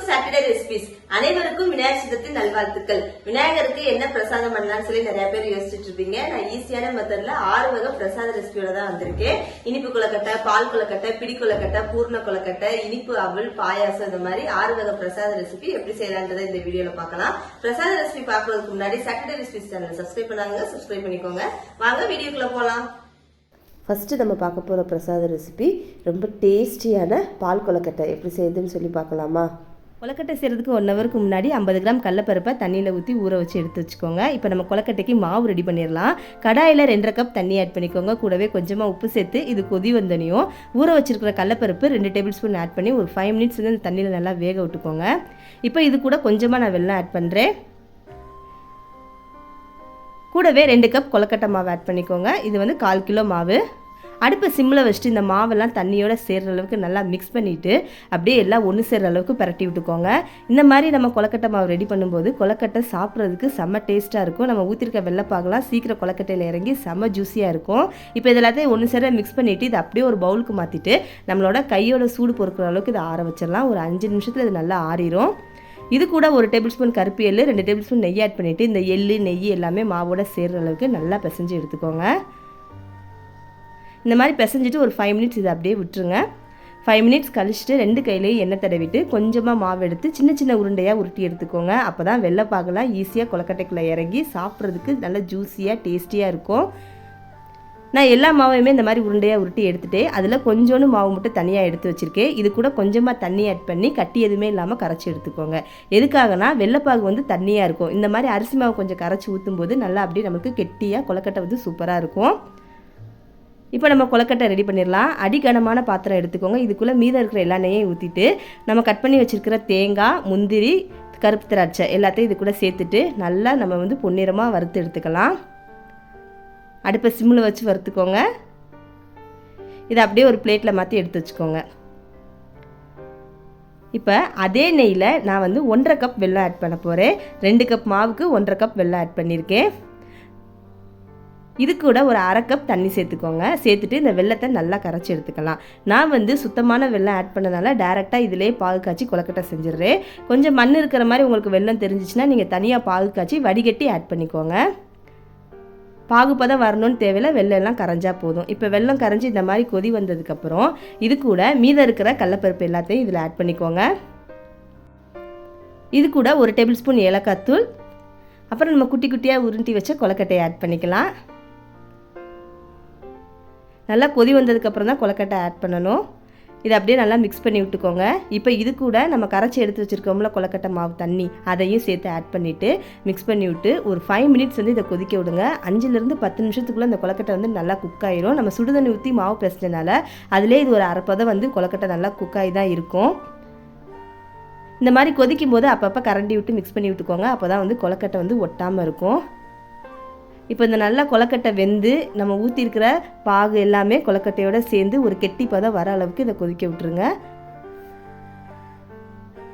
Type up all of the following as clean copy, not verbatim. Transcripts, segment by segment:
Saturday recipes. அனைவருக்கும் விநாயகர் சதுர்த்தி நல்வாழ்த்துக்கள். விநாயகருக்கு என்ன பிரசாதம் பண்ணலாம்னு சொல்லி நிறைய பேர் யோசிச்சுட்டு இருப்பீங்க. நான் ஈஸியான மெத்தட்ல 6 வகை பிரசாத ரெசிபியோட தான் வந்திருக்கேன். இனிப்பு கொலக்கட்டை, பால் கொலக்கட்டை, பிடி கொலக்கட்டை, பூர்ண கொலக்கட்டை, இனிப்பு அவல், பாயாசம், இந்த மாதிரி 6 வகை பிரசாத ரெசிபி எப்படி செய்யலான்றதை இந்த வீடியோல பார்க்கலாம். பிரசாத ரெசிபி பார்க்கறதுக்கு முன்னாடி சாட்டர்டே ரெசிபிஸ் சேனல் சப்ஸ்கிரைப் பண்ணாங்க, சப்ஸ்கிரைப் பண்ணிக்கோங்க. வாங்க வீடியோக்குள்ள போலாம். ஃபஸ்ட்டு நம்ம பார்க்க போகிற பிரசாத ரெசிபி ரொம்ப டேஸ்டியான பால் கொலக்கட்டை எப்படி செய்யுதுன்னு சொல்லி பார்க்கலாமா? கொலக்கட்டை செய்கிறதுக்கு 1 ஹவருக்கு முன்னாடி 50 கிராம் கடலப்பருப்பை தண்ணியில் ஊற்றி ஊற வச்சு எடுத்து வச்சுக்கோங்க. இப்போ நம்ம கொலக்கட்டைக்கு மாவு ரெடி பண்ணிடலாம். கடாயில் 2.5 கப் தண்ணி ஆட் பண்ணிக்கோங்க. கூடவே கொஞ்சமாக உப்பு சேர்த்து இது கொதி வந்தனையும் ஊற வச்சிருக்கிற கடலப்பருப்பு 2 டேபிள் ஸ்பூன் ஆட் பண்ணி ஒரு 5 மினிட்ஸ் வந்து இந்த தண்ணியில் நல்லா வேக விட்டுக்கோங்க. இப்போ இது கூட கொஞ்சமாக நான் வெல்லம் ஆட் பண்ணுறேன். கூடவே 2 கப் கொலக்கட்டை மாவு ஆட் பண்ணிக்கோங்க. இது வந்து 1/4 கிலோ மாவு. அடுப்பை சிம்மில் வச்சுட்டு இந்த மாவெல்லாம் தண்ணியோட சேர்கிற அளவுக்கு நல்லா மிக்ஸ் பண்ணிவிட்டு அப்படியே எல்லாம் ஒன்று சேர்கிற அளவுக்கு பரட்டி விட்டுக்கோங்க. இந்த மாதிரி நம்ம கொலக்கட்டை மாவு ரெடி பண்ணும்போது கொலக்கட்டை சாப்பிட்றதுக்கு செம்ம டேஸ்ட்டாக இருக்கும். நம்ம ஊற்றிருக்க வெள்ளைப்பாகலாம் சீக்கிரம் கொலக்கட்டையில் இறங்கி செம்ம ஜூஸியாக இருக்கும். இப்போ இது எல்லாத்தையும் ஒன்று சேர மிக்ஸ் பண்ணிவிட்டு இது அப்படியே ஒரு பவுலுக்கு மாற்றிட்டு நம்மளோட கையோட சூடு பொறுக்கிற அளவுக்கு இதை ஆற வச்சிடலாம். ஒரு 5 நிமிஷத்தில் இது நல்லா ஆறிடும். இது கூட 1 டேபிள் ஸ்பூன் கருப்பு எள்ளு, 2 டேபிள் ஸ்பூன் நெய் ஆட் பண்ணிவிட்டு இந்த எள்ளு நெய் எல்லாமே மாவோட சேர்கிற அளவுக்கு நல்லா பிசைஞ்சு எடுத்துக்கோங்க. இந்த மாதிரி பிசைஞ்சிட்டு ஒரு 5 மினிட்ஸ் இதை அப்படியே விட்டுருங்க. 5 மினிட்ஸ் கழிச்சிட்டு 2 கையிலையும் எண்ணெய் தடவிட்டு கொஞ்சமாக மாவு எடுத்து சின்ன சின்ன உருண்டையாக உருட்டி எடுத்துக்கோங்க. அப்போ தான் வெள்ளைப்பாகலாம் ஈஸியாக கொலக்கட்டைக்குள்ளே இறங்கி சாப்பிட்றதுக்கு நல்லா ஜூஸியாக டேஸ்டியாக இருக்கும். நான் எல்லா மாவையுமே இந்த மாதிரி உருண்டையாக உருட்டி எடுத்துகிட்டு அதில் கொஞ்சோண்டு மாவு மட்டும் தனியாக எடுத்து வச்சுருக்கேன். இது கூட கொஞ்சமாக தண்ணி ஆட் பண்ணி கட்டி எதுவுமே இல்லாமல் கரைச்சி எடுத்துக்கோங்க. எதுக்காகனா வெள்ளைப்பாகு வந்து தண்ணியாக இருக்கும். இந்த மாதிரி அரிசி மாவு கொஞ்சம் கரைச்சி ஊற்றும்போது நல்லா அப்படியே நமக்கு கெட்டியாக கொலக்கட்டை வந்து சூப்பராக இருக்கும். இப்போ நம்ம கொலக்கட்டை ரெடி பண்ணிடலாம். அடிகனமான பாத்திரம் எடுத்துக்கோங்க. இதுக்குள்ளே மீதம் இருக்கிற எல்லா நெய்யையும் ஊற்றிட்டு நம்ம கட் பண்ணி வச்சுருக்கிற தேங்காய், முந்திரி, கருப்பு திராட்சை எல்லாத்தையும் இது கூட சேர்த்துட்டு நல்லா நம்ம வந்து பொன்னிறமாக வறுத்து எடுத்துக்கலாம். அடுப்பை சிம்மில் வச்சு வறுத்துக்கோங்க. இதை அப்படியே ஒரு பிளேட்டில் மாற்றி எடுத்து வச்சுக்கோங்க. இப்போ அதே நெய்யில் நான் வந்து 1.5 கப் வெல்லம் ஆட் பண்ண போகிறேன். 2 கப் மாவுக்கு 1.5 கப் வெல்லம் ஆட் பண்ணியிருக்கேன். இது கூட ஒரு 1/2 கப் தண்ணி சேர்த்துக்கோங்க. சேர்த்துட்டு இந்த வெல்லத்தை நல்லா கரைச்சி எடுத்துக்கலாம். நான் வந்து சுத்தமான வெல்லம் ஆட் பண்ணனால டேரெக்டாக இதிலே பாகு காய்ச்சி கொலக்கட்டை செஞ்சிடுறேன். கொஞ்சம் மண் இருக்கிற மாதிரி உங்களுக்கு வெல்லம் தெரிஞ்சிச்சுன்னா நீங்கள் தனியாக பாகு காய்ச்சி வடிகட்டி ஆட் பண்ணிக்கோங்க. பாகுப்பதம் வரணும்னு தேவையில்லை, வெல்லம் எல்லாம் கரைஞ்சா போதும். இப்போ வெல்லம் கரைஞ்சி இந்த மாதிரி கொதி வந்ததுக்கப்புறம் இது கூட மீதம் இருக்கிற கடலப்பருப்பு எல்லாத்தையும் இதில் ஆட் பண்ணிக்கோங்க. இது கூட 1 டேபிள் ஸ்பூன் ஏலக்காய் தூள், அப்புறம் நம்ம குட்டி குட்டியாக உருட்டி வச்ச கொலக்கட்டையை ஆட் பண்ணிக்கலாம். நல்லா கொதி வந்ததுக்கப்புறம் தான் கொலக்கட்டை ஆட் பண்ணணும். இதை அப்படியே நல்லா மிக்ஸ் பண்ணி விட்டுக்கோங்க. இப்போ இது கூட நம்ம கரைச்சி எடுத்து வச்சுருக்கோம்ல கொலக்கட்டை மாவு தண்ணி, அதையும் சேர்த்து ஆட் பண்ணிவிட்டு மிக்ஸ் பண்ணி விட்டு ஒரு 5 மினிட்ஸ் வந்து இதை கொதிக்க விடுங்க. 5லேருந்து 10 நிமிஷத்துக்குள்ளே இந்த கொலக்கட்டை வந்து நல்லா குக் ஆயிரும். நம்ம சுடுதண்ணி ஊற்றி மாவு பிசைஞ்சனால அதிலே இது ஒரு 1/2 பதம் வந்து கொலக்கட்டை நல்லா குக் ஆகி தான் இருக்கும். இந்த மாதிரி கொதிக்கும் போது அப்பப்போ கரண்டி விட்டு மிக்ஸ் பண்ணி விட்டுக்கோங்க. அப்போ தான் வந்து கொலக்கட்டை வந்து ஒட்டாமல் இருக்கும். இப்போ இந்த நல்லா கொலக்கட்டை வெந்து நம்ம ஊற்றிருக்கிற பாகு எல்லாமே கொலக்கட்டையோடு சேர்ந்து ஒரு கெட்டி பதம் வர அளவுக்கு இதை கொதிக்க விட்டுருங்க.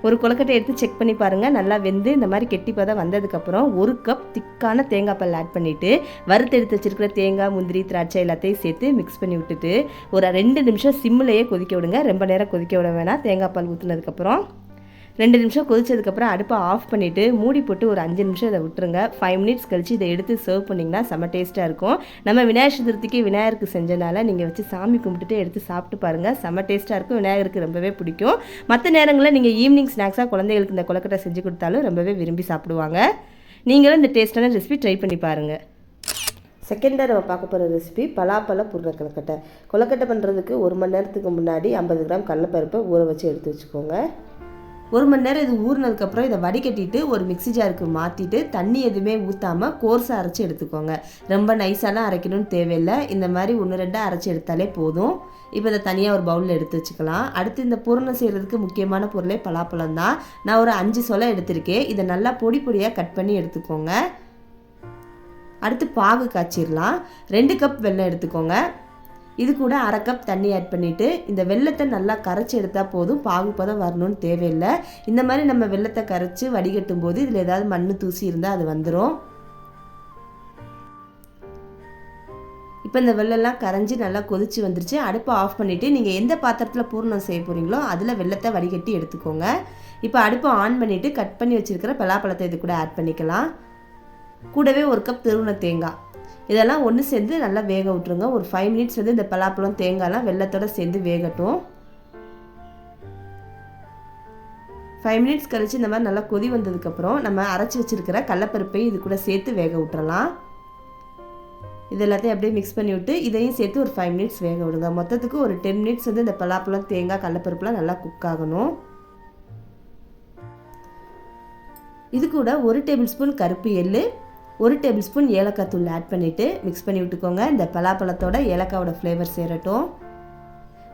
ஒரு கொலக்கட்டை எடுத்து செக் பண்ணி பாருங்கள். நல்லா வெந்து இந்த மாதிரி கெட்டி பதம் வந்ததுக்கப்புறம் 1 கப் திக்கான தேங்காய் பால் ஆட் பண்ணிவிட்டு வறுத்து எடுத்து வச்சுருக்கிற தேங்காய், முந்திரி, திராட்சை எல்லாத்தையும் சேர்த்து மிக்ஸ் பண்ணி விட்டுட்டு ஒரு 2 நிமிஷம் சிம்மிலேயே கொதிக்க விடுங்க. ரொம்ப நேரம் கொதிக்க விட வேணாம். தேங்காய் பால் ஊற்றுனதுக்கப்புறம் 2 நிமிஷம் கொதிச்சதுக்கப்புறம் அடுப்பை ஆஃப் பண்ணிவிட்டு மூடி போட்டு ஒரு 5 நிமிஷம் இதை விட்டுருங்க. 5 மினிட்ஸ் கழித்து இதை எடுத்து சர்வ் பண்ணிங்கன்னா செம்ம டேஸ்ட்டாக இருக்கும். நம்ம விநாயகர் சதுர்த்திக்கு விநாயகருக்கு செஞ்சனால நீங்கள் வச்சு சாமி கும்பிட்டுட்டு எடுத்து சாப்பிட்டு பாருங்கள். செம்ம டேஸ்ட்டாக இருக்கும். விநாயகருக்கு ரொம்பவே பிடிக்கும். மற்ற நேரங்களில் நீங்கள் ஈவினிங் ஸ்நாக்ஸாக குழந்தைகளுக்கு இந்த கொலக்கட்டை செஞ்சு கொடுத்தாலும் ரொம்பவே விரும்பி சாப்பிடுவாங்க. நீங்களும் இந்த டேஸ்ட்டான ரெசிபி ட்ரை பண்ணி பாருங்கள். செகண்டாக நம்ம பார்க்க போகிற ரெசிபி பலாப்பழ பூர்ண கொலக்கட்டை. கொலக்கட்டை பண்ணுறதுக்கு 1 மணி நேரத்துக்கு முன்னாடி 50 கிராம் கடலப்பருப்பை ஊற வச்சு எடுத்து வச்சுக்கோங்க. 1 மணி நேரம் இது ஊறினதுக்கப்புறம் இதை வடிகட்டிட்டு ஒரு மிக்ஸி ஜாருக்கு மாற்றிட்டு தண்ணி எதுவுமே ஊற்றாமல் கோர்ஸாக அரைச்சி எடுத்துக்கோங்க. ரொம்ப நைஸாலாம் அரைக்கணும்னு தேவையில்லை. இந்த மாதிரி 1-2 அரைச்சி எடுத்தாலே போதும். இப்போ இதை தனியாக ஒரு பவுலில் எடுத்து வச்சுக்கலாம். அடுத்து இந்த பூரணம் செய்கிறதுக்கு முக்கியமான பொருளே பலாப்பழம் தான். நான் ஒரு 5 சொலை எடுத்திருக்கேன். இதை நல்லா பொடி பொடியாக கட் பண்ணி எடுத்துக்கோங்க. அடுத்து பாகு காய்ச்சிடலாம். 2 கப் வெல்லம் எடுத்துக்கோங்க. இது கூட 1/2 கப் தண்ணி ஆட் பண்ணிவிட்டு இந்த வெல்லத்தை நல்லா கரைச்சி எடுத்தால் போதும். பாகுப்பதம் வரணும்னு தேவையில்லை. இந்த மாதிரி நம்ம வெல்லத்தை கரைச்சி வடிகட்டும் போது இதில் ஏதாவது மண் தூசி இருந்தால் அது வந்துடும். இப்போ இப்போ இந்த வெள்ளம்லாம் கரைஞ்சி நல்லா கொதிச்சு வந்துருச்சு. அடுப்பை ஆஃப் பண்ணிவிட்டு நீங்கள் எந்த பாத்திரத்தில் பூரணம் செய்ய போகிறீங்களோ அதில் வெள்ளத்தை வடிகட்டி எடுத்துக்கோங்க. இப்போ அடுப்பை ஆன் பண்ணிவிட்டு கட் பண்ணி வச்சுருக்கிற பலாப்பழத்தை இது கூட ஆட் பண்ணிக்கலாம். கூடவே 1 கப் துருவின தேங்காய், இதெல்லாம் ஒன்று சேர்ந்து நல்லா வேக விட்டுருங்க. ஒரு 5 மினிட்ஸ் வந்து இந்த பலாப்பழம் தேங்காய்லாம் வெள்ளத்தோடு சேர்ந்து வேகட்டும். 5 மினிட்ஸ் கழித்து இந்த மாதிரி நல்லா கொதி வந்ததுக்கப்புறம் நம்ம அரைச்சி வச்சுருக்கிற கடலப்பருப்பையும் இது கூட சேர்த்து வேக விட்டுறலாம். இது எல்லாத்தையும் அப்படியே மிக்ஸ் பண்ணி விட்டு இதையும் சேர்த்து ஒரு 5 மினிட்ஸ் வேக விடுங்க. மொத்தத்துக்கு ஒரு 10 மினிட்ஸ் வந்து இந்த பலாப்பழம் தேங்காய் கடலப்பருப்புலாம் நல்லா குக் ஆகணும். இது கூட 1 டேபிள் ஸ்பூன் கருப்பு எள்ளு, 1 டேபிள் ஸ்பூன் ஏலக்காய் தூள் ஆட் பண்ணிவிட்டு மிக்ஸ் பண்ணி விட்டுக்கோங்க. இந்த பலாப்பழத்தோட ஏலக்காவோட ஃப்ளேவர் சேரட்டும்.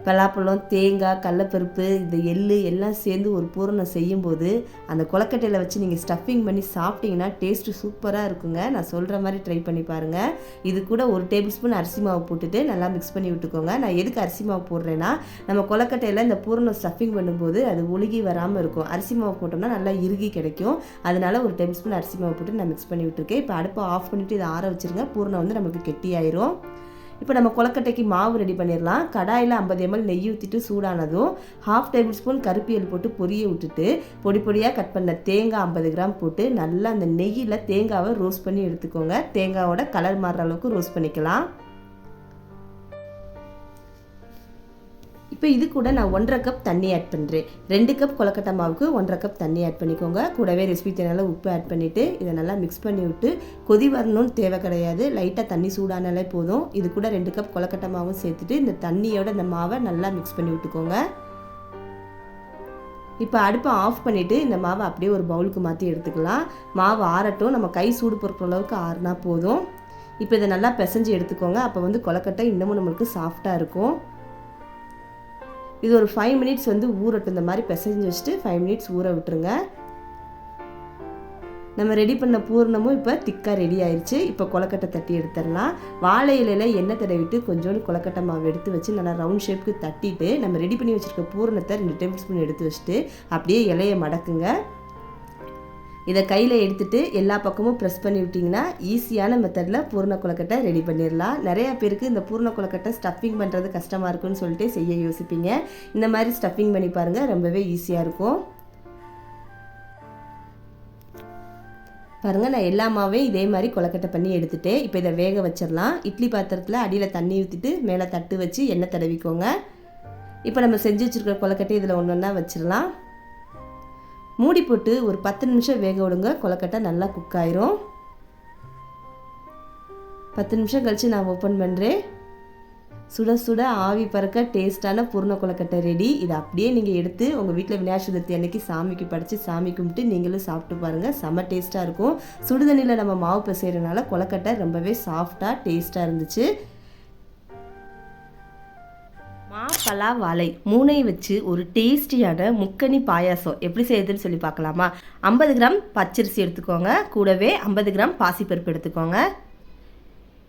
பலாப்பழம், தேங்காய், கடலப்பருப்பு, இந்த எள்ளு எல்லாம் சேர்ந்து ஒரு பூரணம் செய்யும்போது அந்த கொலக்கட்டையில் வச்சு நீங்கள் ஸ்டஃபிங் பண்ணி சாப்பிட்டீங்கன்னா டேஸ்ட்டு சூப்பராக இருக்குங்க. நான் சொல்கிற மாதிரி ட்ரை பண்ணி பாருங்கள். இது கூட 1 டேபிள் ஸ்பூன் அரிசி மாவு போட்டுட்டு நல்லா மிக்ஸ் பண்ணி விட்டுக்கோங்க. நான் எதுக்கு அரிசி மாவு போடுறேன்னா, நம்ம கொலக்கட்டையில் இந்த பூரணம் ஸ்டஃபிங் பண்ணும்போது அது ஒழுகி வராமல் இருக்கும். அரிசி மாவு போட்டோம்னா நல்லா இறுகி கிடைக்கும். அதனால 1 டேபிள் ஸ்பூன் அரிசி மாவு போட்டு நான் மிக்ஸ் பண்ணி விட்டுருக்கேன். இப்போ அடுப்பை ஆஃப் பண்ணிவிட்டு இதை ஆற வச்சுருங்க. பூரணம் வந்து நமக்கு கெட்டியாயிரும். இப்போ நம்ம கொலக்கட்டைக்கு மாவு ரெடி பண்ணிடலாம். கடாயில் 50 ml நெய் ஊற்றிட்டு சூடானதும் 1/2 டேபிள் ஸ்பூன் கருப்பியல் போட்டு பொரிய விட்டுட்டு பொடி பொடியாக கட் பண்ண தேங்காய் 50 கிராம் போட்டு நல்லா அந்த நெய்யில் தேங்காவை ரோஸ்ட் பண்ணி எடுத்துக்கோங்க. தேங்காவோட கலர் மாறுற அளவுக்கு ரோஸ்ட் பண்ணிக்கலாம். இப்போ இது கூட நான் 1.5 கப் தண்ணி ஆட் பண்ணுறேன். 2 கப் கொலக்கட்டை மாவுக்கு 1.5 கப் தண்ணி ஆட் பண்ணிக்கோங்க. கூடவே ரெசிபி தேனால உப்பு ஆட் பண்ணிவிட்டு இதை நல்லா மிக்ஸ் பண்ணி விட்டு கொதி வரணும்னு தேவை கிடையாது. லைட்டாக தண்ணி சூடானாலே போதும். இது கூட 2 கப் கொலக்கட்டை மாவும் சேர்த்துட்டு இந்த தண்ணியோட இந்த மாவை நல்லா மிக்ஸ் பண்ணி விட்டுக்கோங்க. இப்போ அடுப்பை ஆஃப் பண்ணிவிட்டு இந்த மாவை அப்படியே ஒரு பவுலுக்கு மாற்றி எடுத்துக்கலாம். மாவு ஆறட்டும். நம்ம கை சூடு பொறுக்கிற அளவுக்கு ஆறுனா போதும். இப்போ இதை நல்லா பிசைஞ்சு எடுத்துக்கோங்க. அப்போ வந்து கொலக்கட்டை இன்னமும் நம்மளுக்கு சாஃப்டாக இருக்கும். இது ஒரு 5 மினிட்ஸ் வந்து ஊறட்டும். இந்த மாதிரி பிசைஞ்சு வச்சுட்டு 5 மினிட்ஸ் ஊற விட்டுருங்க. நம்ம ரெடி பண்ண பூரணமும் இப்போ திக்காக ரெடி ஆயிடுச்சு. இப்போ கொலக்கட்டை தட்டி எடுத்துடலாம். வாழை இலையில் எண்ணெய் தடவிட்டு கொஞ்சோண்டு கொலக்கட்டை மாவு எடுத்து வச்சு நல்லா ரவுண்ட் ஷேப்புக்கு தட்டிட்டு நம்ம ரெடி பண்ணி வச்சுருக்க பூரணத்தை 2 டேபிள் ஸ்பூன் எடுத்து வச்சுட்டு அப்படியே இலையை மடக்குங்க. இதை கையில் எடுத்துகிட்டு எல்லா பக்கமும் ப்ரெஸ் பண்ணி விட்டிங்கன்னா ஈஸியான மெத்தடில் பூர்ண கொலக்கட்டை ரெடி பண்ணிடலாம். நிறையா பேருக்கு இந்த பூர்ண கொலக்கட்டை ஸ்டஃபிங் பண்ணுறது கஷ்டமாக இருக்குன்னு சொல்லிட்டு செய்ய யோசிப்பீங்க. இந்த மாதிரி ஸ்டஃபிங் பண்ணி பாருங்கள், ரொம்பவே ஈஸியாக இருக்கும். பாருங்கள், நான் எல்லா மாவையும் இதே மாதிரி கொலக்கட்டை பண்ணி எடுத்துகிட்டு இப்போ இதை வேக வச்சிடலாம். இட்லி பாத்திரத்தில் அடியில் தண்ணி ஊற்றிட்டு மேலே தட்டு வச்சு எண்ணெய் தடவிக்கோங்க. இப்போ நம்ம செஞ்சு வச்சுருக்கிற கொலக்கட்டை இதில் ஒன்று ஒன்றா வச்சிடலாம். மூடி போட்டு ஒரு 10 நிமிஷம் வேக விடுங்க. கொலக்கட்டை நல்லா குக் ஆயிரும். 10 நிமிஷம் கழித்து நான் ஓப்பன் பண்ணுறேன். சுட சுட ஆவி பறக்க டேஸ்ட்டான பூர்ண கொலக்கட்டை ரெடி. இதை அப்படியே நீங்கள் எடுத்து உங்கள் வீட்டில் விநாயகர் சதுர்த்தி அன்னைக்கு சாமிக்கு படைச்சி சாமி கும்பிட்டு நீங்களும் சாப்பிட்டு பாருங்கள். செம்ம டேஸ்ட்டாக இருக்கும். சுடுதண்ணியில் நம்ம மாவு பிசைகிறனால கொலக்கட்டை ரொம்பவே சாஃப்டாக டேஸ்ட்டாக இருந்துச்சு. பலா வாழை 3ஐயும் வச்சு ஒரு டேஸ்டியான முக்கணி பாயாசம் எப்படி செய்யுதுன்னு சொல்லி பார்க்கலாமா? 50 கிராம் பச்சரிசி எடுத்துக்கோங்க. கூடவே 50 கிராம் பாசிப்பருப்பு எடுத்துக்கோங்க.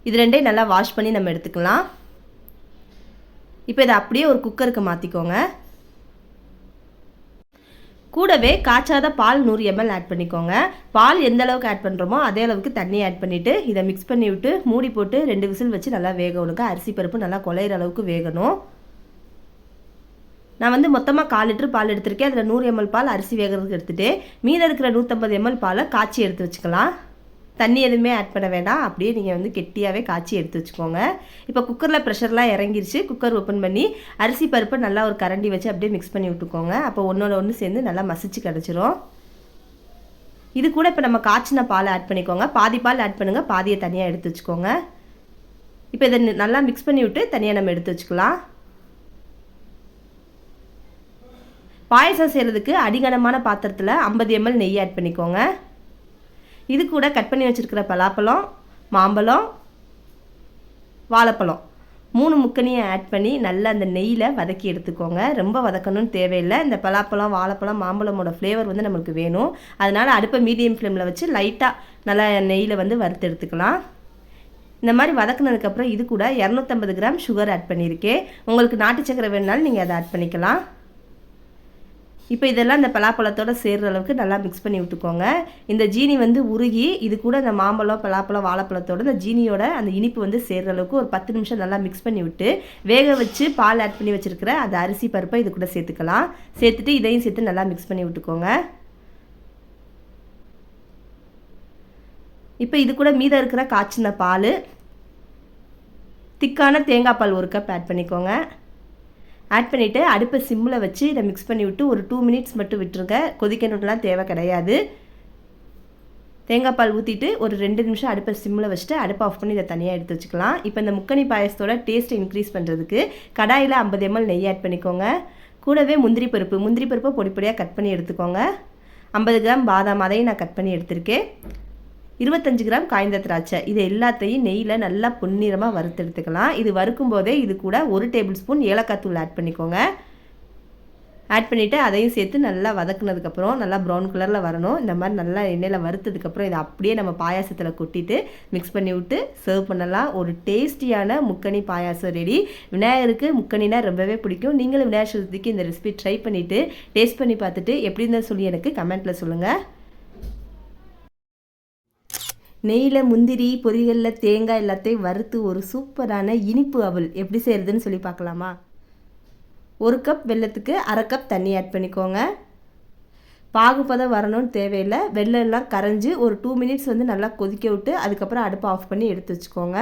இது ரெண்டையும் நல்லா வாஷ் பண்ணி நம்ம எடுத்துக்கலாம். இப்போ இதை அப்படியே ஒரு குக்கருக்கு மாற்றிக்கோங்க. கூடவே காய்ச்சாத பால் 100 ml ஆட் பண்ணிக்கோங்க. பால் எந்த அளவுக்கு ஆட் பண்ணுறோமோ அதே அளவுக்கு தண்ணி ஆட் பண்ணிவிட்டு இதை மிக்ஸ் பண்ணி விட்டு மூடி போட்டு 2 விசில் வச்சு நல்லா வேக விடுங்க. அரிசி பருப்பு நல்லா குழையிற அளவுக்கு வேகணும். நான் வந்து மொத்தமாக 1/4 லிட்டர் பால் எடுத்திருக்கேன். அதில் 100 ml பால் அரிசி வேகிறதுக்கு எடுத்துகிட்டு மீதி இருக்கிற 150 ml பாலை காய்ச்சி எடுத்து வச்சுக்கலாம். தண்ணி எதுவுமே ஆட் பண்ண வேண்டாம். அப்படியே நீங்கள் வந்து கெட்டியாகவே காய்ச்சி எடுத்து வச்சுக்கோங்க. இப்போ குக்கரில் ப்ரெஷர்லாம் இறங்கிருச்சு. குக்கர் ஓப்பன் பண்ணி அரிசி பருப்பை நல்லா ஒரு கரண்டி வச்சு அப்படியே மிக்ஸ் பண்ணி விட்டுக்கோங்க. அப்போ ஒன்றோட ஒன்று சேர்ந்து நல்லா மசிச்சு கிடச்சிரும். இது கூட இப்போ நம்ம காய்ச்சின பால் ஆட் பண்ணிக்கோங்க. பாதி பால் ஆட் பண்ணுங்கள், பாதியை தனியாக எடுத்து வச்சுக்கோங்க. இப்போ இதை நல்லா மிக்ஸ் பண்ணி விட்டு தனியாக நம்ம எடுத்து வச்சுக்கலாம். பாயசம் செய்கிறதுக்கு அடிகனமான பாத்திரத்தில் 50 ml நெய் ஆட் பண்ணிக்கோங்க. இது கூட கட் பண்ணி வச்சுருக்கிற பலாப்பழம், மாம்பழம், வாழைப்பழம் 3 முக்கனியை ஆட் பண்ணி நல்லா அந்த நெய்யில் வதக்கி எடுத்துக்கோங்க. ரொம்ப வதக்கணும்னு தேவையில்லை. இந்த பலாப்பழம், வாழைப்பழம், மாம்பழமோட ஃப்ளேவர் வந்து நம்மளுக்கு வேணும். அதனால் அடுப்பை மீடியம் ஃப்ளேமில் வச்சு லைட்டாக நல்லா நெய்யில் வந்து வறுத்து எடுத்துக்கலாம். இந்த மாதிரி வதக்குனதுக்கப்புறம் இது கூட 250 கிராம் சுகர் ஆட் பண்ணியிருக்கேன். உங்களுக்கு நாட்டு சக்கரை வேணுனாலும் நீங்கள் அதை ஆட் பண்ணிக்கலாம். இப்போ இதெல்லாம் இந்த பலாப்பழத்தோடு சேர்கிற அளவுக்கு நல்லா மிக்ஸ் பண்ணி விட்டுக்கோங்க. இந்த ஜீனி வந்து உருகி இது கூட இந்த மாம்பழம், பலாப்பழம், வாழைப்பழத்தோட இந்த ஜீனியோட அந்த இனிப்பு வந்து சேர்கிற அளவுக்கு ஒரு 10 நிமிஷம் நல்லா மிக்ஸ் பண்ணி விட்டு வேக வச்சு பால் ஆட் பண்ணி வச்சுருக்கிற அந்த அரிசி பருப்பை இது கூட சேர்த்துக்கலாம். சேர்த்துட்டு இதையும் சேர்த்து நல்லா மிக்ஸ் பண்ணி விட்டுக்கோங்க. இப்போ இது கூட மீதம் இருக்கிற காய்ச்சின பால், திக்கான தேங்காய் பால் 1 கப் ஆட் பண்ணிக்கோங்க. ஆட் பண்ணிவிட்டு அடுப்பை சிம்மில் வச்சு இதை மிக்ஸ் பண்ணி விட்டு ஒரு 2 மினிட்ஸ் மட்டும் விட்டுருங்க. கொதிக்கணும்லாம் தேவை கிடையாது. தேங்காய் பால் ஊற்றிட்டு ஒரு 2 நிமிஷம் அடுப்பை சிம்மில் வச்சுட்டு அடுப்பை ஆஃப் பண்ணி இதை தனியாக எடுத்து வச்சுக்கலாம். இப்போ இந்த முக்கணி பாயசத்தோட டேஸ்ட்டை இன்க்ரீஸ் பண்ணுறதுக்கு கடாயில் 50 ml நெய் ஆட் பண்ணிக்கோங்க. கூடவே முந்திரி பருப்பை பொடி பொடியாக கட் பண்ணி எடுத்துக்கோங்க. 50 கிராம் பாதாம், அதையும் நான் கட் பண்ணி எடுத்திருக்கேன். 25 கிராம் காய்ந்த திராட்சை, இது எல்லாத்தையும் நெய்யில் நல்லா பொன்னிறமாக வறுத்தெடுத்துக்கலாம். இது வறுக்கும் போதே இது கூட 1 டேபிள் ஸ்பூன் ஏலக்காய் தூள் ஆட் பண்ணிக்கோங்க. ஆட் பண்ணிவிட்டு அதையும் சேர்த்து நல்லா வதக்குனதுக்கப்புறம் நல்லா ப்ரௌன் கலரில் வரணும். இந்த மாதிரி நல்லா எண்ணெயில் வறுத்ததுக்கப்புறம் இதை அப்படியே நம்ம பாயாசத்தில் கொட்டிட்டு மிக்ஸ் பண்ணி விட்டு சர்வ் பண்ணலாம். ஒரு டேஸ்டியான முக்கணி பாயாசம் ரெடி. விநாயகருக்கு முக்கணினா ரொம்பவே பிடிக்கும். நீங்களும் விநாயகர் சதுர்த்திக்கு இந்த ரெசிபி ட்ரை பண்ணிவிட்டு டேஸ்ட் பண்ணி பார்த்துட்டு எப்படி இருந்தால் சொல்லி எனக்கு கமெண்ட்டில் சொல்லுங்கள். நெய்யில் முந்திரி, பொரிகளில் தேங்காய் எல்லாத்தையும் வறுத்து ஒரு சூப்பரான இனிப்பு அவல் எப்படி செய்கிறதுன்னு சொல்லி பார்க்கலாமா? 1 கப் வெல்லத்துக்கு 1/2 கப் தண்ணி ஆட் பண்ணிக்கோங்க. பாகுபதம் வரணும்னு தேவையில்லை. வெல்லம் எல்லாம் கரைஞ்சி ஒரு 2 மினிட்ஸ் வந்து நல்லா கொதிக்க விட்டு அதுக்கப்புறம் அடுப்பை ஆஃப் பண்ணி எடுத்து வச்சுக்கோங்க.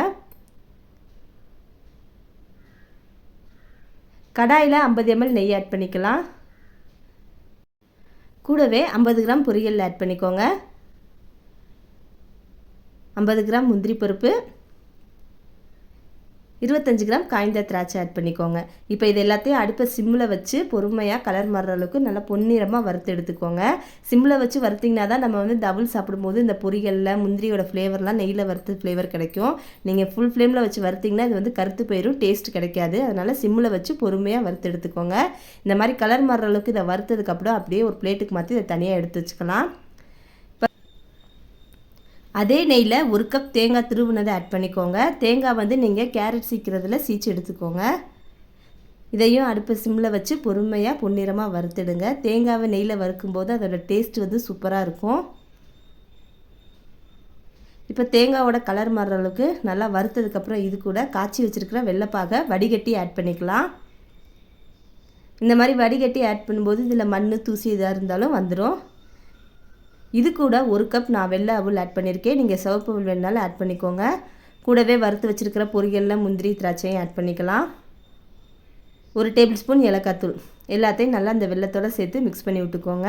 கடாயில் 50 ml நெய் ஆட் பண்ணிக்கலாம். கூடவே 50 கிராம் பொரியல் ஆட் பண்ணிக்கோங்க. 50 கிராம் முந்திரி பருப்பு, 25 கிராம் காய்ந்த திராட்சை ஆட் பண்ணிக்கோங்க. இப்போ இது எல்லாத்தையும் அடுப்பை சிம்மில் வச்சு பொறுமையாக கலர் மாறுற அளவுக்கு நல்லா பொன்னிறமாக வறுத்து எடுத்துக்கோங்க. சிம்மில் வச்சு வறுத்திங்கன்னா தான் நம்ம வந்து டபுள் சாப்பிடும்போது இந்த பொரிகளில் முந்திரியோட ஃப்ளேவர்லாம் நெய்யில் வறுத்து ஃப்ளேவர் கிடைக்கும். நீங்கள் ஃபுல் ஃப்ளேமில் வச்சு வறுத்திங்கன்னா இது வந்து கருத்து போயிடும், டேஸ்ட் கிடைக்காது. அதனால் சிம்மில் வச்சு பொறுமையாக வறுத்து எடுத்துக்கோங்க. இந்த மாதிரி கலர் மாறுற அளவுக்கு இதை வறுத்ததுக்கப்புறம் அப்படியே ஒரு பிளேட்டுக்கு மாற்றி இதை தனியாக எடுத்து வச்சுக்கலாம். அதே நெய்யில் 1 கப் தேங்காய் துருவினதை ஆட் பண்ணிக்கோங்க. தேங்காய் வந்து நீங்கள் கேரட் சீக்கிறதுல சீச்சு எடுத்துக்கோங்க. இதையும் அடுப்பு சிம்மில் வச்சு பொறுமையாக பொன்னிறமாக வறுத்துடுங்க. தேங்காவை நெய்யில் வறுக்கும்போது அதோட டேஸ்ட் வந்து சூப்பராக இருக்கும். இப்போ தேங்காவோட கலர் மாறுற அளவுக்கு நல்லா வறுத்ததுக்கப்புறம் இது கூட காய்ச்சி வச்சுருக்கிற வெள்ளைப்பாகை வடிகட்டி ஆட் பண்ணிக்கலாம். இந்த மாதிரி வடிகட்டி ஆட் பண்ணும்போது இதில் மண், தூசி எதாக இருந்தாலும் வந்துடும். இது கூட 1 கப் நான் வெள்ளை அவல் ஆட் பண்ணியிருக்கேன். நீங்கள் சிவப்பு அவல் வேணுனாலும் ஆட் பண்ணிக்கோங்க. கூடவே வறுத்து வச்சுருக்கிற பொரியலில் முந்திரி, திராட்சையும் ஆட் பண்ணிக்கலாம். 1 டேபிள் ஸ்பூன் ஏலக்காய் தூள், எல்லாத்தையும் நல்லா இந்த வெல்லத்தோடு சேர்த்து மிக்ஸ் பண்ணி விட்டுக்கோங்க.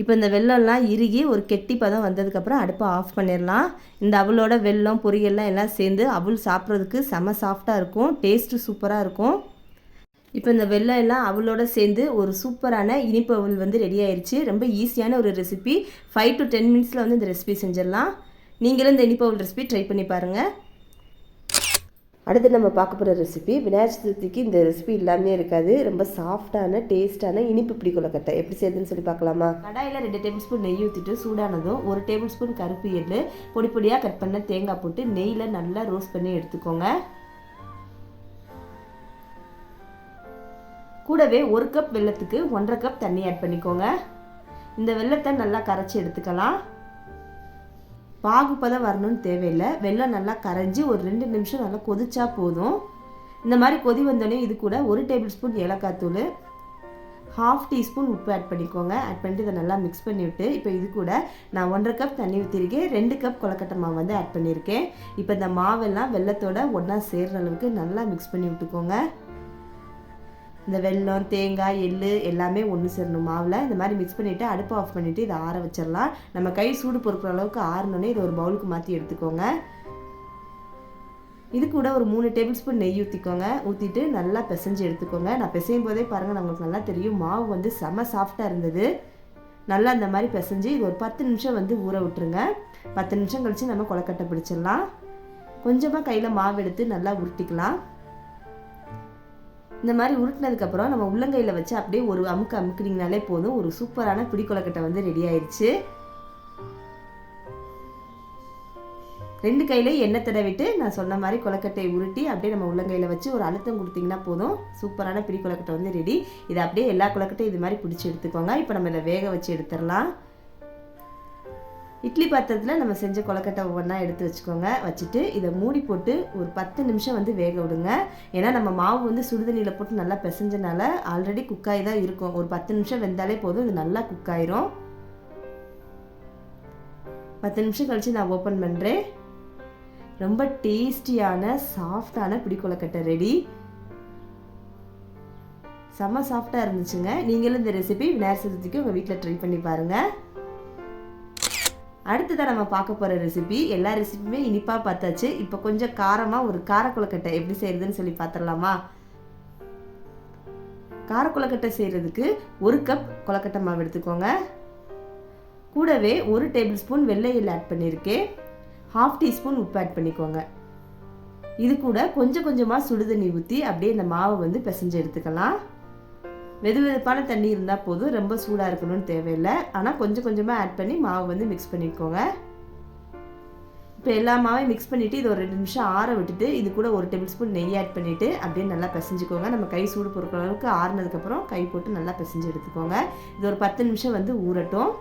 இப்போ இந்த வெல்லம்லாம் இறுகி ஒரு கெட்டி பதம் வந்ததுக்கப்புறம் அடுப்பை ஆஃப் பண்ணிடலாம். இந்த அவலோட வெல்லம், பொரியல்லாம் எல்லாம் சேர்ந்து அவல் சாப்பிட்றதுக்கு செம சாஃப்டாக இருக்கும், டேஸ்ட்டு சூப்பராக இருக்கும். இப்போ இந்த வெல்லம் எல்லாம் அவளோட சேர்ந்து ஒரு சூப்பரான இனிப்பு அவல் வந்து ரெடி ஆயிடுச்சு. ரொம்ப ஈஸியான ஒரு ரெசிபி. 5 to 10 மினிட்ஸில் வந்து இந்த ரெசிபி செஞ்சிடலாம். நீங்களும் இந்த இனிப்பு அவல் ரெசிபி ட்ரை பண்ணி பாருங்கள். அடுத்து நம்ம பார்க்க போகிற ரெசிபி விநாயகர் சதுர்த்திக்கு இந்த ரெசிபி இல்லாமே இருக்காது. ரொம்ப சாஃப்டான டேஸ்டான இனிப்பு பிடி கொழுக்கட்டை எப்படி செய்யுதுன்னு சொல்லி பார்க்கலாமா? கடாயில் 2 டேபிள் ஸ்பூன் நெய் ஊற்றிட்டு சூடானதும் 1 டேபிள் ஸ்பூன் கருப்பு எள்ளு பொடி பொடியாக கட் பண்ண தேங்காய் போட்டு நெய்யில் நல்லா ரோஸ்ட் பண்ணி எடுத்துக்கோங்க. கூடவே 1 கப் வெல்லத்துக்கு 1/2 கப் தண்ணி ஆட் பண்ணிக்கோங்க. இந்த வெல்லத்தை நல்லா கரைச்சி எடுத்துக்கலாம். பாகுபதம் வரணும்னு தேவையில்லை. வெல்லம் நல்லா கரைஞ்சி ஒரு 2 நிமிஷம் நல்லா கொதிச்சா போதும். இந்த மாதிரி கொதி வந்தோடனே இது கூட 1 டேபிள் ஸ்பூன் ஏலக்காய் தூள், 1/2 டீஸ்பூன் உப்பு ஆட் பண்ணிக்கோங்க. ஆட் பண்ணிட்டு இதை நல்லா மிக்ஸ் பண்ணிவிட்டு இப்போ இது கூட நான் 1/2 கப் தண்ணி ஊற்றிருக்கேன். 2 கப் கொழுக்கட்டை மாவு வந்து ஆட் பண்ணியிருக்கேன். இப்போ இந்த மாவெல்லாம் வெல்லத்தோட ஒன்றா சேர்கிற அளவுக்கு நல்லா மிக்ஸ் பண்ணி விட்டுக்கோங்க. இந்த வெல்லம், தேங்காய், எள்ளு எல்லாமே ஒன்று சேரணும் மாவில். இந்த மாதிரி மிக்ஸ் பண்ணிவிட்டு அடுப்பை ஆஃப் பண்ணிவிட்டு இதை ஆற வச்சிடலாம். நம்ம கை சூடு பொறுக்கிற அளவுக்கு ஆறினோடனே இதை ஒரு பவுலுக்கு மாற்றி எடுத்துக்கோங்க. இது கூட ஒரு 3 டேபிள் ஸ்பூன் நெய் ஊற்றிக்கோங்க. ஊற்றிட்டு நல்லா பிசைஞ்சு எடுத்துக்கோங்க. நான் பிசையும் போதே பாருங்கள், நம்மளுக்கு நல்லா தெரியும் மாவு வந்து செம சாஃப்டாக இருந்தது. நல்லா இந்த மாதிரி பிசைஞ்சு இது ஒரு 10 நிமிஷம் வந்து ஊற விட்டுருங்க. 10 நிமிஷம் கழித்து நம்ம கொழுக்கட்டை பிடிச்சிடலாம். கொஞ்சமாக கையில் மாவு எடுத்து நல்லா உருட்டிக்கலாம். இந்த மாதிரி உருட்டினதுக்கப்புறம் நம்ம உள்ளங்கையில் வச்சு அப்படியே ஒரு அமுக்குனீங்கனாலே போதும். ஒரு சூப்பரான பிடி கொழுக்கட்டை வந்து ரெடி ஆயிடுச்சு. 2 கையிலையும் எண்ணெய் தடவிட்டு நான் சொன்ன மாதிரி கொலக்கட்டையை உருட்டி அப்படியே நம்ம உள்ளங்கையில் வச்சு ஒரு அழுத்தம் கொடுத்தீங்கன்னா போதும், சூப்பரான பிடி கொலக்கட்டை வந்து ரெடி. இதை அப்படியே எல்லா கொலக்கட்டையும் இது மாதிரி பிடிச்சி எடுத்துக்கோங்க. இப்போ நம்ம இதை வேக வச்சு எடுத்துடலாம். இட்லி பாத்திரத்தில் நம்ம செஞ்ச கொலக்கட்டை ஒவ்வொன்றா எடுத்து வச்சுக்கோங்க. வச்சுட்டு இதை மூடி போட்டு ஒரு 10 நிமிஷம் வந்து வேக விடுங்க. ஏன்னா நம்ம மாவு வந்து சுடுதண்ணியில் போட்டு நல்லா பிசைஞ்சனால ஆல்ரெடி குக்காகி தான் இருக்கும். ஒரு 10 நிமிஷம் வெந்தாலே போதும், இது நல்லா குக் ஆயிரும். 10 நிமிஷம் கழித்து நான் ஓப்பன் பண்ணுறேன். ரொம்ப டேஸ்டியான சாஃப்டான பிடி கொலக்கட்டை ரெடி. செம்ம சாஃப்டாக இருந்துச்சுங்க. நீங்களும் இந்த ரெசிபி விநாயகர் சதுர்த்திக்கு உங்கள் வீட்டில் ட்ரை பண்ணி பாருங்கள். அடுத்ததான் நம்ம பார்க்க போகிற ரெசிபி, எல்லா ரெசிபியுமே இனிப்பாக பார்த்தாச்சு. இப்போ கொஞ்சம் காரமாக ஒரு கார கொலக்கட்டை எப்படி செய்யறதுன்னு சொல்லி பார்த்துடலாமா? கார கொலக்கட்டை செய்கிறதுக்கு 1 கப் கொலக்கட்டை மாவு எடுத்துக்கோங்க. கூடவே 1 டேபிள் ஸ்பூன் வெள்ளை எள்ளு ஆட் பண்ணியிருக்கேன். 1/2 டீஸ்பூன் உப்பு ஆட் பண்ணிக்கோங்க. இது கூட கொஞ்சம் கொஞ்சமாக சுடுதண்ணி ஊற்றி அப்படியே இந்த மாவை வந்து பிசைஞ்சு எடுத்துக்கலாம். வெது வெதுப்பான தண்ணி இருந்தால் போதும், ரொம்ப சூடாக இருக்கணும்னு தேவையில்லை. ஆனால் கொஞ்சம் கொஞ்சமாக ஆட் பண்ணி மாவு வந்து மிக்ஸ் பண்ணிக்கோங்க. இப்போ எல்லா மாவையும் மிக்ஸ் பண்ணிவிட்டு இது ஒரு 2 நிமிஷம் ஆற விட்டுட்டு இது கூட 1 டேபிள் ஸ்பூன் நெய் ஆட் பண்ணிவிட்டு அப்படியே நல்லா பிசைஞ்சிக்கோங்க. நம்ம கை சூடு பொறுக்கிற அளவுக்கு ஆறுனதுக்கப்புறம் கை போட்டு நல்லா பிசைஞ்சு எடுத்துக்கோங்க. இது ஒரு 10 நிமிஷம் வந்து ஊறட்டும்.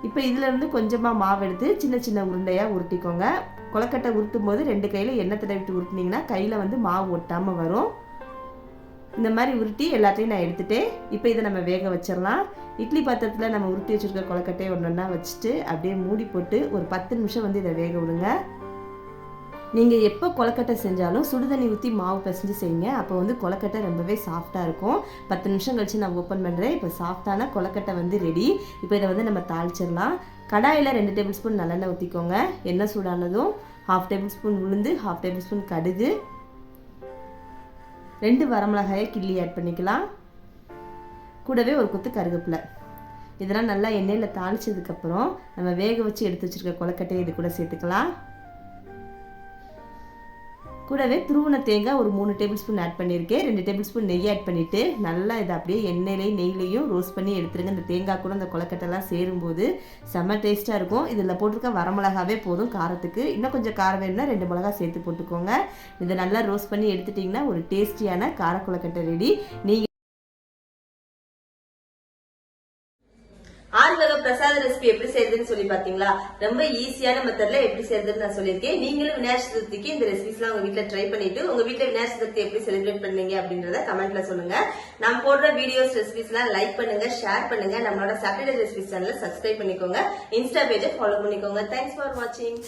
இப்போ இதிலேருந்து கொஞ்சமாக மாவு எடுத்து சின்ன சின்ன உருண்டையாக உருட்டிக்கோங்க. கொலக்கட்டை உருட்டும் போது 2 கையில் எண்ணெய் தடவிட்டு உருட்டினீங்கன்னா கையில் வந்து மாவு ஒட்டாமல் வரும். இந்த மாதிரி உருட்டி எல்லாத்தையும் நான் எடுத்துட்டேன். இப்போ இதை நம்ம வேக வச்சிடலாம். இட்லி பாத்திரத்தில் நம்ம உருட்டி வச்சுருக்க கொலக்கட்டையை ஒன்றா வச்சுட்டு அப்படியே மூடி போட்டு ஒரு 10 நிமிஷம் வந்து இதை வேக விடுங்க. நீங்கள் எப்போ கொலக்கட்டை செஞ்சாலும் சுடுதண்ணி ஊற்றி மாவு பிசைஞ்சு செய்யுங்க. அப்போ வந்து கொலக்கட்டை ரொம்பவே சாஃப்டாக இருக்கும். 10 நிமிஷம் கழித்து நான் ஓப்பன் பண்ணுறேன். இப்போ சாஃப்டான கொலக்கட்டை வந்து ரெடி. இப்போ இதை வந்து நம்ம தாளிச்சிடலாம். கடாயில் 2 டேபிள் ஸ்பூன் நல்லெண்ணெய் ஊற்றிக்கோங்க. எண்ணெய் சூடானதும் 1/2 டேபிள் ஸ்பூன் உளுந்து, 1/2 டேபிள் ஸ்பூன் கடுகு, 2 வரமிளகாயை கிள்ளி ஆட் பண்ணிக்கலாம். கூடவே ஒரு கொத்து கருவேப்பிலை. இதெல்லாம் நல்லா எண்ணெயில் தாளிச்சதுக்கப்புறம் நம்ம வேக வச்சு எடுத்து வச்சுருக்க கொலக்கட்டையை இது கூட சேர்த்துக்கலாம். கூடவே துருவன தேங்காய் ஒரு 3 டேபிள் ஸ்பூன் ஆட் பண்ணியிருக்கேன். 2 டேபிள் ஸ்பூன் நெய் ஆட் பண்ணிவிட்டு நல்லா இதை அப்படியே எண்ணெயிலையும் நெய்லையும் ரோஸ்ட் பண்ணி எடுத்துருங்க. இந்த தேங்காய் கூட இந்த கொலக்கட்டைலாம் சேரும்போது செம்ம டேஸ்ட்டாக இருக்கும். இதில் போட்டிருக்க வரமிளகாவே போதும் காரத்துக்கு. இன்னும் கொஞ்சம் காரம் வேணும்னா 2 மிளகா சேர்த்து போட்டுக்கோங்க. இதை நல்லா ரோஸ்ட் பண்ணி எடுத்துட்டிங்கன்னா ஒரு டேஸ்டியான கார கொலக்கட்டை ரெடி. நீங்கள் 6 வகை பிரசாத ரெசிபி எப்படி செய்யறதுன்னு சொல்லி பாத்தீங்களா? ரொம்ப ஈஸியான மெத்தட்ல எப்படி செய்யறதுன்னு நான் சொல்லியிருக்கேன். நீங்களும் விநாயகர் சதுர்த்திக்கு இந்த ரெசிபிஸ்லாம் உங்க வீட்டுல ட்ரை பண்ணிட்டு உங்க வீட்டுல விநாயகர் சதுர்த்தி எப்படி செலிப்ரேட் பண்ணீங்க அப்படின்றத கமெண்ட்ல சொல்லுங்க. நம்ம போடுற வீடியோஸ் ரெசிபிஸ் எல்லாம் லைக் பண்ணுங்க, ஷேர் பண்ணுங்க. நம்மளோட சாட்டர்டே ரெசிபிஸ் சேனலை சப்ஸ்கிரைப் பண்ணிக்கோங்க. இன்ஸ்டா பேஜை ஃபாலோ பண்ணிக்கோங்க. தேங்க்ஸ் ஃபார் வாட்சிங்.